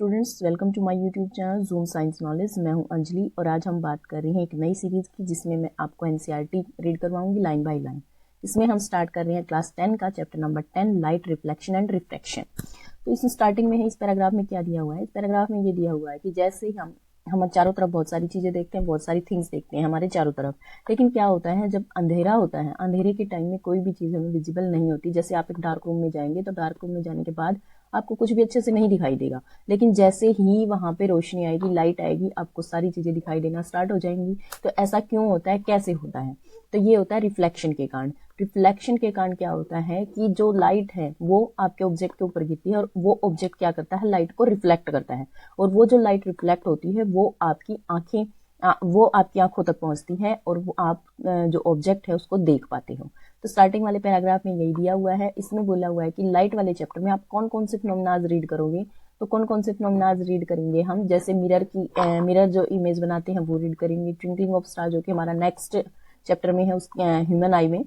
Students, welcome to my YouTube channel zoom science knowledge. मैं हूं अंजलि और आज हम बात कर रहे हैं एक नई सीरीज की जिसमें मैं आपको एनसीईआरटी रीड करवाऊंगी लाइन बाय लाइन। इसमें हम स्टार्ट कर रहे हैं क्लास 10 का chapter number 10 light reflection and refraction. तो इस स्टार्टिंग में है, इस पैराग्राफ में क्या दिया हुआ है? इस पैराग्राफ में ये दिया हुआ है कि जैसे ही हम चारों तरफ बहुत सारी चीजें देखते हैं, बहुत सारी थिंग्स देखते हैं हमारे चारों तरफ, लेकिन क्या होता है जब अंधेरा होता है, अंधेरे के टाइम में कोई भी चीज हमें विजिबल नहीं होती। जैसे आप एक डार्क रूम में जाएंगे तो डार्क रूम में जाने के बाद आपको कुछ भी अच्छे से नहीं दिखाई देगा, लेकिन जैसे ही वहां पे रोशनी आएगी, लाइट आएगी, आपको सारी चीजें दिखाई देना स्टार्ट हो जाएंगी। तो ऐसा क्यों होता है, कैसे होता है? तो ये होता है रिफ्लेक्शन के कारण। रिफ्लेक्शन के कारण क्या होता है कि जो लाइट है वो आपके ऑब्जेक्ट के ऊपर गिरती है और वो ऑब्जेक्ट क्या करता है, लाइट को रिफ्लेक्ट करता है। और वो जो लाइट रिफ्लेक्ट होती है वो आपकी आंखों तक पहुंचती है और वो आप जो ऑब्जेक्ट है उसको देख पाते हो। तो स्टार्टिंग वाले पैराग्राफ में यही दिया हुआ है। इसमें बोला हुआ है कि लाइट वाले चैप्टर में आप कौन कौन से फिनोमेनाज रीड करोगे। तो कौन कौन से फिनोमेनाज रीड करेंगे हम? जैसे मिरर जो इमेज बनाते हैं वो रीड करेंगे। ट्विंकलिंग ऑफ स्टार जो कि हमारा नेक्स्ट चैप्टर में है, उस ह्यूमन आई में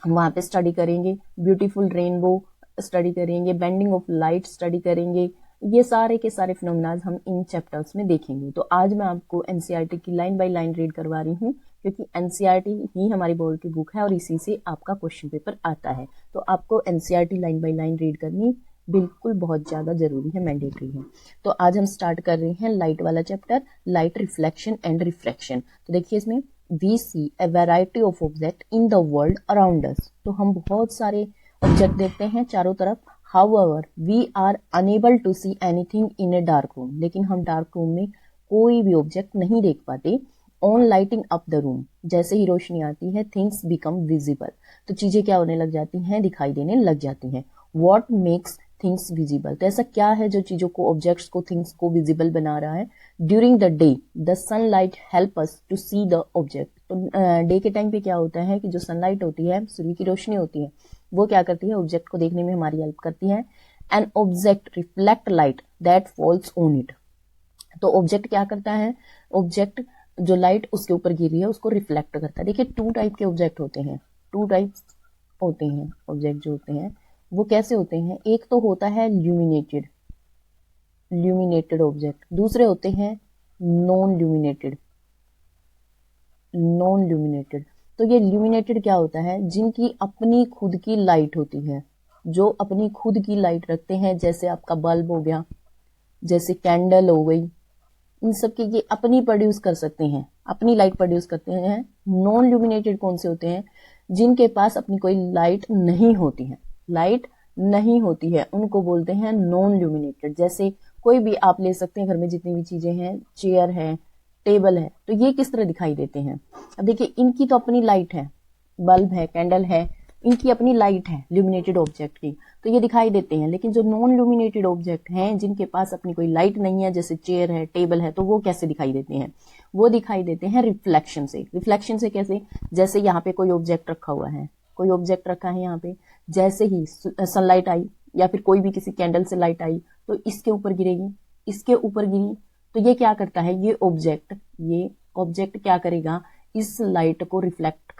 हम वहां पे स्टडी करेंगे। ब्यूटीफुल रेनबो स्टडी करेंगे। बेंडिंग ऑफ लाइट स्टडी करेंगे। ये सारे के सारे फिनोमेनाज हम इन चैप्टर्स में देखेंगे। तो आज मैं आपको एनसीईआरटी की लाइन बाय लाइन रीड करवा रही हूँ, क्योंकि एनसीईआरटी ही हमारी बोर्ड की बुक है और इसी से आपका क्वेश्चन पेपर आता है। तो आपको NCERT line by line read करनी बिल्कुल बहुत ज्यादा जरूरी है, मैंडेटरी है। तो आज हम स्टार्ट कर रहे हैं लाइट वाला chapter, light reflection and refraction. तो देखिए इसमें we see a variety of object in the world around us. तो हम बहुत सारे ऑब्जेक्ट देखते हैं चारों तरफ। However, we are unable to see anything in a dark room. लेकिन हम डार्क रूम में कोई भी ऑब्जेक्ट नहीं देख पाते। On lighting up the room, जैसे ही रोशनी आती है, things become visible. तो चीजें क्या होने लग जाती हैं, दिखाई देने लग जाती हैं। What makes things visible? तो ऐसा क्या है जो चीजों को, ऑब्जेक्ट्स को, थिंग्स को विजिबल बना रहा है? During the day, the sunlight help us to see the object. तो डे के टाइम पे क्या होता है कि जो सनलाइट होती है, सूर्य की रोशनी होती है, वो क्या करती है, ऑब्जेक्ट को देखने में हमारी हेल्प करती है। An object reflect light that falls on it. तो ऑब्जेक्ट क्या करता है, ऑब्जेक्ट जो लाइट उसके ऊपर गिरी है उसको रिफ्लेक्ट करता है। देखिए टू टाइप के ऑब्जेक्ट होते हैं, टू टाइप्स होते हैं ऑब्जेक्ट जो होते हैं वो कैसे होते हैं। एक तो होता है ल्यूमिनेटेड ऑब्जेक्ट, दूसरे होते हैं नॉन ल्यूमिनेटेड। तो ये ल्यूमिनेटेड क्या होता है, जिनकी अपनी खुद की लाइट होती है, जो अपनी खुद की लाइट रखते हैं। जैसे आपका बल्ब हो गया, जैसे कैंडल हो गई, इन सब की ये अपनी प्रोड्यूस कर सकते हैं, अपनी लाइट प्रोड्यूस करते हैं। नॉन ल्यूमिनेटेड कौन से होते हैं, जिनके पास अपनी कोई लाइट नहीं होती है, उनको बोलते हैं नॉन ल्यूमिनेटेड। जैसे कोई भी आप ले सकते हैं, घर में जितनी भी चीजें हैं, चेयर है, टेबल है, तो ये किस तरह दिखाई देते हैं। अब देखिए इनकी तो अपनी लाइट है, बल्ब है, कैंडल है, इनकी अपनी लाइट है ल्यूमिनेटेड ऑब्जेक्ट की, तो ये दिखाई देते हैं। लेकिन जो नॉन ल्यूमिनेटेड ऑब्जेक्ट हैं, जिनके पास अपनी कोई लाइट नहीं है, जैसे चेयर है, टेबल है, तो वो कैसे दिखाई देते हैं? वो दिखाई देते हैं रिफ्लेक्शन से। रिफ्लेक्शन से कैसे? जैसे यहाँ पे कोई ऑब्जेक्ट रखा हुआ है, कोई ऑब्जेक्ट रखा है यहाँ पे, जैसे ही सनलाइट आई या फिर कोई भी किसी कैंडल से लाइट आई तो इसके ऊपर गिरेगी, इसके ऊपर गिरी, तो ये क्या करता है, ये ऑब्जेक्ट क्या करेगा, इस लाइट को रिफ्लेक्ट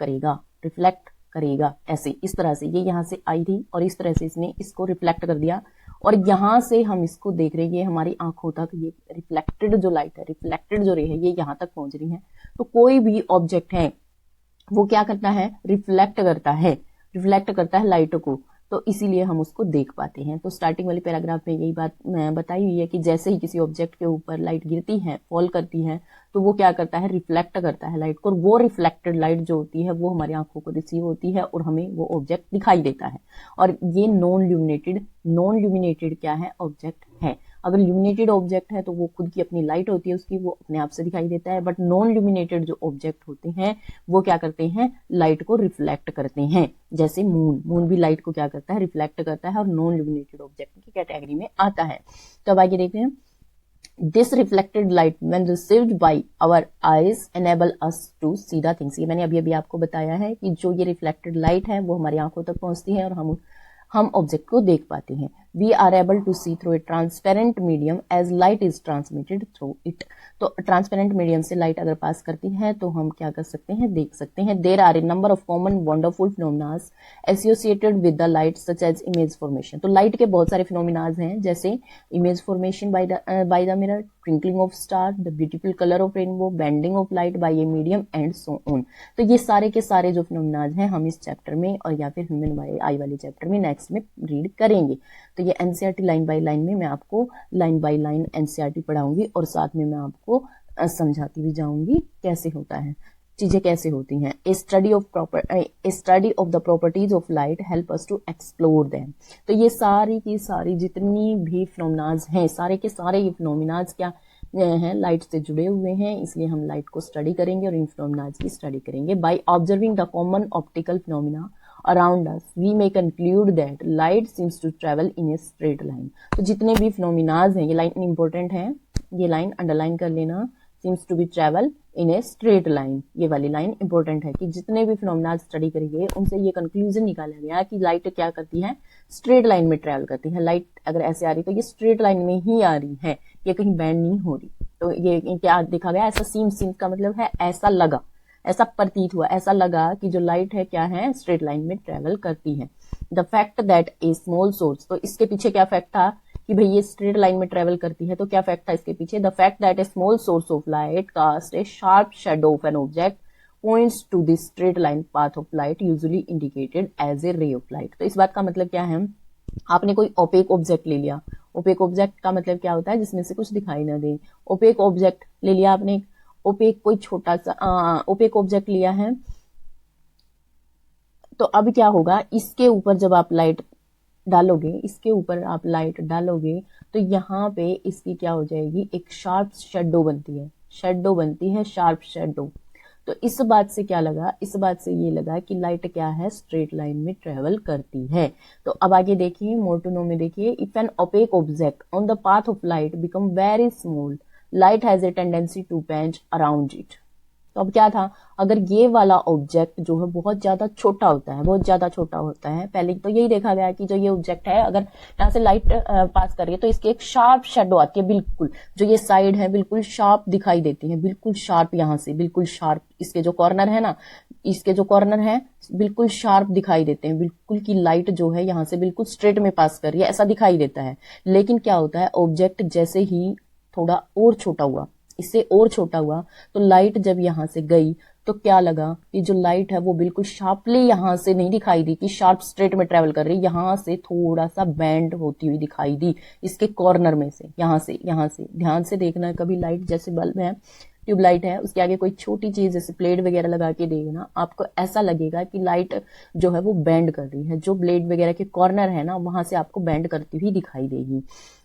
करेगा ऐसे, इस तरह से। ये यहाँ से आई थी और इस तरह से इसने इसको रिफ्लेक्ट कर दिया और यहाँ से हम इसको देख रहे हैं, ये हमारी आंखों तक ये रिफ्लेक्टेड जो लाइट है, रिफ्लेक्टेड जो रे है, ये यहाँ तक पहुंच रही है। तो कोई भी ऑब्जेक्ट है वो क्या करता है, रिफ्लेक्ट करता है लाइट को, तो इसीलिए हम उसको देख पाते हैं। तो स्टार्टिंग वाले पैराग्राफ में यही बात बताई हुई है कि जैसे ही किसी ऑब्जेक्ट के ऊपर लाइट गिरती है, फॉल करती है, तो वो क्या करता है, रिफ्लेक्ट करता है लाइट को, और वो रिफ्लेक्टेड लाइट जो होती है वो हमारी आंखों को रिसीव होती है और हमें वो ऑब्जेक्ट दिखाई देता है। और ये नॉन ल्यूमिनेटेड क्या है, ऑब्जेक्ट है। अगर ल्यूमिनेटेड ऑब्जेक्ट है तो वो खुद की अपनी लाइट होती है उसकी, वो अपने आप से दिखाई देता है। बट नॉन ल्यूमिनेटेड जो ऑब्जेक्ट होते हैं वो क्या करते हैं, लाइट को रिफ्लेक्ट करते हैं। जैसे मून भी लाइट को क्या करता है, रिफ्लेक्ट करता है और नॉन ल्यूमिनेटेड ऑब्जेक्ट की कैटेगरी में आता है। तो अब आगे देखते हैं। This reflected light when received by our eyes enable us to see the things। ये मैंने अभी आपको बताया है कि जो ये रिफ्लेक्टेड लाइट है वो हमारी आंखों तक पहुंचती है और हम ऑब्जेक्ट को देख पाते हैं। We are able to see through a transparent medium as light is transmitted through it. तो ट्रांसपेरेंट मीडियम से लाइट अगर पास करती है तो हम क्या कर सकते हैं, देख सकते हैं। There are a number of common wonderful phenomenas associated with the light such as image formation. तो लाइट के बहुत सारे फिनोमिनाज हैं, जैसे image formation by the mirror, twinkling of star, the beautiful colour of rainbow, bending of light by a medium and so on. तो ये सारे के सारे जो फिनोमिनाज हैं हम इस चैप्टर में और या फिर ह्यूमन बाय आई वाले चैप्टर में नेक्स्ट में रीड करेंगे। तो ये एनसीईआरटी लाइन बाय लाइन में मैं आपको लाइन बाय लाइन एनसीईआरटी पढ़ाऊंगी और साथ में मैं आपको समझाती भी जाऊंगी कैसे होता है, चीजें कैसे होती हैं। A study of the properties of light help us to explore them. तो ये सारी की सारी जितनी भी फिनोमिनाज हैं, सारे के सारे ये फिनोमिनाज क्या हैं, लाइट से जुड़े हुए हैं, इसलिए हम लाइट को स्टडी करेंगे और इन फिनोमिनाज की स्टडी करेंगे। By observing the common optical phenomena around us we may conclude that light seems to travel in a straight line. तो जितने भी फिनोमिनाज हैं, ये लाइन इंपॉर्टेंट है, ये लाइन अंडरलाइन कर लेना, seems to be travel in a straight line. ये वाली लाइन इंपॉर्टेंट है कि जितने भी फिनोमिना स्टडी करेंगे उनसे ये कंक्लूजन निकाला गया कि लाइट क्या करती है, स्ट्रेट लाइन में ट्रेवल करती है। लाइट अगर ऐसे आ रही तो ये स्ट्रेट लाइन में ही आ रही है, ये कहीं बैंड नहीं हो रही। तो ये क्या देखा गया, ऐसा सीम्स का मतलब है ऐसा लगा, ऐसा प्रतीत हुआ, ऐसा लगा कि जो लाइट है क्या है, स्ट्रेट लाइन में ट्रेवल करती है। The fact that a small source, तो इसके पीछे क्या फैक्ट था कि भाई ये स्ट्रेट लाइन में ट्रेवल करती है, तो क्या फैक्ट था इसके पीछे, the fact that a small source of light cast a sharp shadow of an object points to the straight line path of light usually indicated as a ray of light. तो इस बात का मतलब क्या है, आपने कोई ओपेक ऑब्जेक्ट ले लिया, ओपेक ऑब्जेक्ट का मतलब क्या होता है, जिसमें से कुछ दिखाई ना दे। ओपेक ऑब्जेक्ट ले लिया आपने, ओपेक कोई छोटा सा ओपेक ऑब्जेक्ट लिया है, तो अब क्या होगा, इसके ऊपर जब आप लाइट डालोगे, इसके ऊपर आप लाइट डालोगे तो यहाँ पे इसकी क्या हो जाएगी, एक शार्प शेडो बनती है, शेडो बनती है, शार्प शेडो। तो इस बात से क्या लगा, इस बात से ये लगा कि लाइट क्या है, स्ट्रेट लाइन में ट्रेवल करती है। तो अब आगे देखिए, मोर टू नो में देखिए, if an opaque object on the path of light become very small light has a tendency to bend around it. तो अब क्या था, अगर ये वाला ऑब्जेक्ट जो है बहुत ज्यादा छोटा होता है, बहुत ज्यादा छोटा होता है, पहले तो यही देखा गया कि जो ये ऑब्जेक्ट है अगर यहाँ से लाइट पास कर रही है तो इसकी एक शार्प शेडो आती है, बिल्कुल जो ये साइड है बिल्कुल शार्प दिखाई देती है, बिल्कुल शार्प, यहाँ से बिल्कुल शार्प, इसके जो कॉर्नर है ना, इसके जो कॉर्नर है बिल्कुल शार्प दिखाई देते हैं, बिल्कुल की लाइट जो है यहाँ से बिल्कुल स्ट्रेट में पास कर रही है, ऐसा दिखाई देता है। लेकिन क्या होता है, ऑब्जेक्ट जैसे ही थोड़ा और छोटा हुआ, इससे और छोटा हुआ, तो लाइट जब यहां से गई तो क्या लगा कि जो लाइट है वो बिल्कुल शार्पली यहां से नहीं दिखाई दी कि शार्प स्ट्रेट में ट्रेवल कर रही, यहां से थोड़ा सा बैंड होती हुई दिखाई दी, इसके कॉर्नर में से, यहां से ध्यान से देखना। कभी लाइट जैसे बल्ब है, ट्यूबलाइट है, उसके आगे कोई छोटी चीज जैसे प्लेट वगैरह लगा के देखना, आपको ऐसा लगेगा कि लाइट जो है वो बैंड कर रही है, जो ब्लेड वगैरह के कॉर्नर है ना वहां से आपको बैंड करती हुई दिखाई देगी।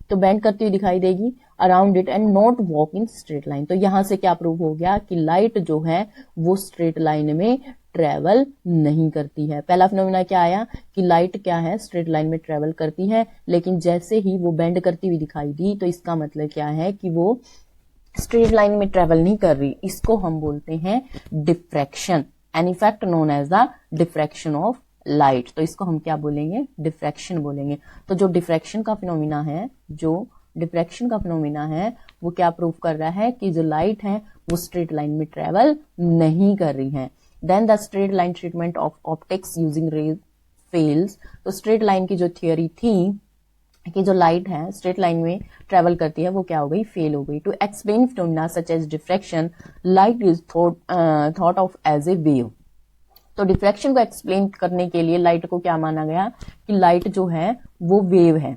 तो बैंड करती हुई दिखाई देगी around it and not walk in straight line. तो यहां से क्या प्रूव हो गया कि लाइट जो है वो स्ट्रेट लाइन में ट्रेवल नहीं करती है। पहला फिनोमेना क्या आया कि लाइट क्या है, स्ट्रेट लाइन में ट्रेवल करती है, लेकिन जैसे ही वो बेंड करती हुई दिखाई दी तो इसका मतलब क्या है कि वो स्ट्रेट लाइन में ट्रेवल नहीं कर रही। इसको हम बोलते हैं diffraction, an effect known as the diffraction of light. तो इसको हम क्या बोलेंगे, डिफ्रैक्शन बोलेंगे। तो जो डिफ्रैक्शन का फिनोमिना है, जो डिफ्रैक्शन का फिनोमिना है वो क्या प्रूव कर रहा है कि जो लाइट है वो स्ट्रेट लाइन में ट्रेवल नहीं कर रही है। Then the straight line treatment of optics using rays fails. तो स्ट्रेट लाइन की जो थियोरी थी कि जो लाइट है स्ट्रेट लाइन में ट्रेवल करती है वो क्या हो गई, फेल हो गई। To explain phenomena such as diffraction light is thought of as a wave. तो डिफ्रैक्शन को एक्सप्लेन करने के लिए लाइट को क्या माना गया कि लाइट जो है वो वेव है।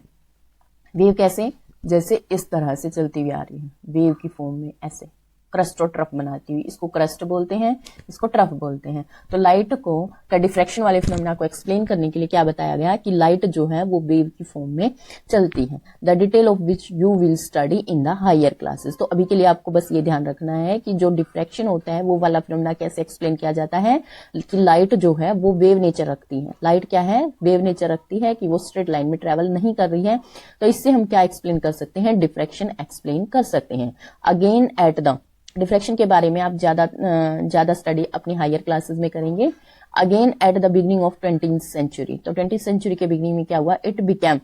वेव कैसे, जैसे इस तरह से चलती हुई आ रही है, वेव की फॉर्म में ऐसे क्रस्ट और ट्रफ बनाती हुई, इसको क्रस्ट बोलते हैं, इसको ट्रफ बोलते हैं। तो लाइट को का डिफ्रैक्शन वाले फिनोमेना को एक्सप्लेन करने के लिए क्या बताया गया कि लाइट जो है वो वेव की फॉर्म में चलती है, the detail of which you will study in the higher classes. तो अभी के लिए आपको बस ये ध्यान रखना है कि जो डिफ्रैक्शन होता है वो वाला फिनोमेना कैसे एक्सप्लेन किया जाता है कि लाइट जो है वो वेव नेचर रखती है। लाइट क्या है, वेव नेचर रखती है कि वो स्ट्रेट लाइन में ट्रेवल नहीं कर रही है। तो इससे हम क्या एक्सप्लेन कर सकते हैं, डिफ्रैक्शन एक्सप्लेन कर सकते हैं। अगेन एट द डिफ्रैक्शन के बारे में आप ज्यादा स्टडी अपनी हायर क्लासेस में करेंगे। Again at the beginning of 20th century, तो 20th सेंचुरी के बिगिनिंग में क्या हुआ, it became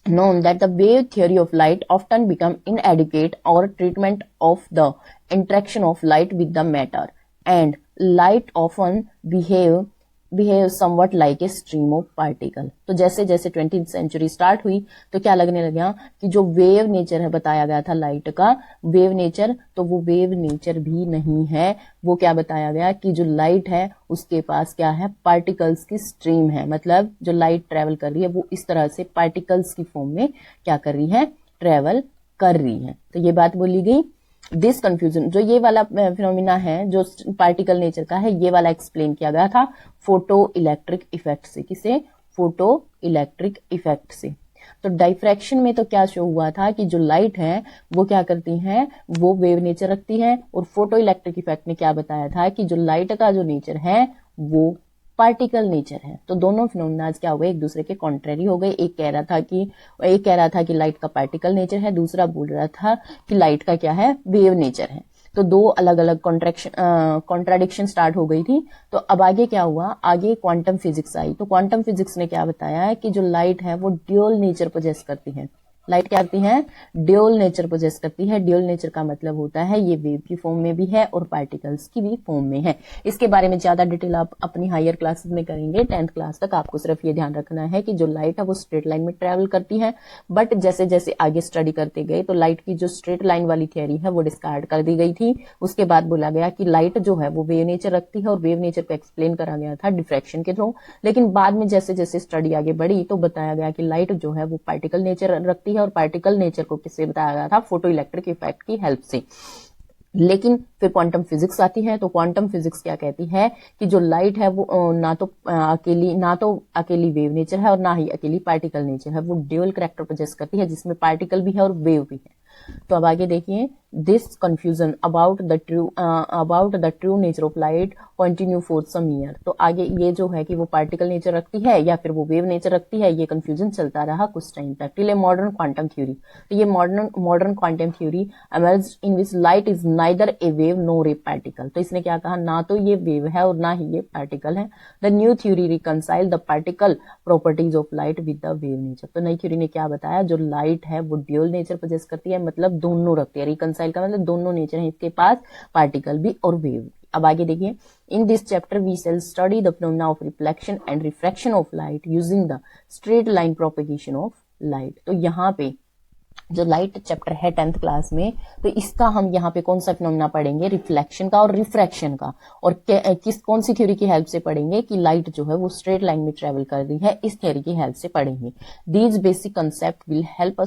known that the wave theory of light often become inadequate or treatment of the interaction of light with the matter, and light often behave somewhat like a stream of particle। तो जैसे जैसे 20th century start हुई तो क्या लगने लगा कि जो वेव नेचर है बताया गया था लाइट का वेव नेचर, तो वो वेव नेचर भी नहीं है। वो क्या बताया गया कि जो लाइट है उसके पास क्या है, पार्टिकल्स की स्ट्रीम है। मतलब जो लाइट ट्रेवल कर रही है वो इस तरह से पार्टिकल्स की फॉर्म में क्या कर रही है, ट्रेवल कर रही है। तो ये बात बोली गई। दिस कंफ्यूजन, जो ये वाला फिनोमिना है जो पार्टिकल नेचर का है, ये वाला एक्सप्लेन किया गया था फोटो इलेक्ट्रिक इफेक्ट से। किसे? फोटो इलेक्ट्रिक इफेक्ट से। तो डाइफ्रैक्शन में तो क्या शो हुआ था कि जो लाइट है वो क्या करती है, वो वेव नेचर रखती है, और फोटो इलेक्ट्रिक इफेक्ट ने क्या बताया था कि जो लाइट का जो नेचर है वो पार्टिकल नेचर है। तो दोनों फिनोमिनाज क्या हो गए, एक दूसरे के कॉन्ट्रेरी हो गए। एक कह रहा था कि लाइट का पार्टिकल नेचर है, दूसरा बोल रहा था कि लाइट का क्या है, वेव नेचर है। तो दो अलग अलग कॉन्ट्राडिक्शन स्टार्ट हो गई थी। तो अब आगे क्या हुआ, आगे क्वांटम फिजिक्स आई। तो क्वांटम फिजिक्स ने क्या बताया कि जो लाइट है वो ड्यूअल नेचर पोजेस करती है। लाइट क्या करती है, ड्यूअल नेचर पोजेस करती है। ड्यूअल नेचर का मतलब होता है ये वेव की फॉर्म में भी है और पार्टिकल्स की भी फॉर्म में है। इसके बारे में ज्यादा डिटेल आप अपनी हायर क्लासेस में करेंगे। 10th क्लास तक आपको सिर्फ ये ध्यान रखना है कि जो लाइट है वो स्ट्रेट लाइन में ट्रेवल करती है। बट जैसे जैसे आगे स्टडी करते गए तो लाइट की जो स्ट्रेट लाइन वाली थियरी है वो डिस्कार्ड कर दी गई थी। उसके बाद बोला गया कि लाइट जो है वो वेव नेचर रखती है, और वेव नेचर को एक्सप्लेन करा गया था डिफ्रैक्शन के थ्रू। लेकिन बाद में जैसे जैसे स्टडी आगे बढ़ी तो बताया गया कि लाइट जो है वो पार्टिकल नेचर रखती है, और पार्टिकल नेचर को किससे बताया गया था, फोटो इलेक्ट्रिक इफेक्ट की हेल्प से। लेकिन फिर क्वांटम फिजिक्स आती है। तो क्वांटम फिजिक्स क्या कहती है कि जो लाइट है वो ना तो अकेली वेव नेचर है और ना ही अकेली पार्टिकल नेचर है, वो ड्यूअल कैरेक्टर पोजेस करती है जिसमें पार्टिकल भी है और वेव भी है। तो अब आगे देखिए, this confusion about the true nature of light continue for some year. तो आगे ये जो है कि वो पार्टिकल नेचर रखती है या फिर वो वेव नेचर रखती है, ये कंफ्यूजन चलता रहा कुछ टाइम तक, till a modern quantum theory. तो ये modern quantum theory emerged in which light is neither A wave NOR A particle. तो इसने क्या कहा, ना तो ये वेव है और ना ही ये पार्टिकल है। The new theory reconcile the particle properties of light with the wave nature. तो नई थ्योरी ने क्या बताया, जो लाइट है वो ड्यूअल नेचर पोजेस करती है, मतलब दोनों रखती है। रिकंसाइल का मतलब दोनों नेचर है इसके पास, पार्टिकल भी और वेव भी। अब आगे देखिए, in this chapter we shall study the phenomena of reflection and refraction of light using the straight line propagation of light. तो यहाँ पे जो लाइट चैप्टर है 10th क्लास में, तो इसका हम यहाँ पे कौन सा फिनोमेना पढ़ेंगे, रिफ्लेक्शन का और रिफ्रैक्शन का। और कौन सी थ्योरी की हेल्प से पढ़ेंगे कि लाइट जो है वो स्ट्रेट लाइन में ट्रेवल कर रही है, इस थ्योरी की हेल्प से पढ़ेंगे। These basic concept will help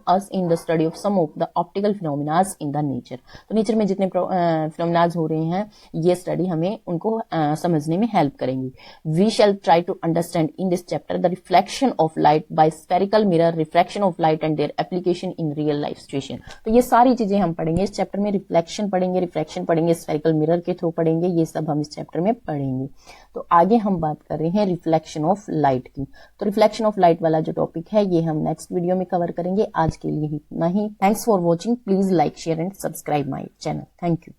us in the study of some of the optical phenomenas in the nature. तो नेचर में जितने फिनोमेनाज हो रहे हैं ये स्टडी हमें उनको समझने में हेल्प करेंगी। We shall try to understand in this chapter the reflection of light by spherical mirror, refraction of light and their application in real life situation. तो ये सारी चीजें हम पढ़ेंगे इस चैप्टर में। रिफ्लेक्शन पढ़ेंगे, रिफ्रैक्शन पढ़ेंगे, स्फेरिकल मिरर के थ्रू पढ़ेंगे, ये सब हम इस चैप्टर में पढ़ेंगे। तो आगे हम बात कर रहे हैं रिफ्लेक्शन ऑफ लाइट की। तो रिफ्लेक्शन ऑफ लाइट वाला जो टॉपिक है ये हम नेक्स्ट वीडियो में कवर करेंगे। आज के लिए इतना ही। Thanks for watching. Please like, share and subscribe my channel. Thank you.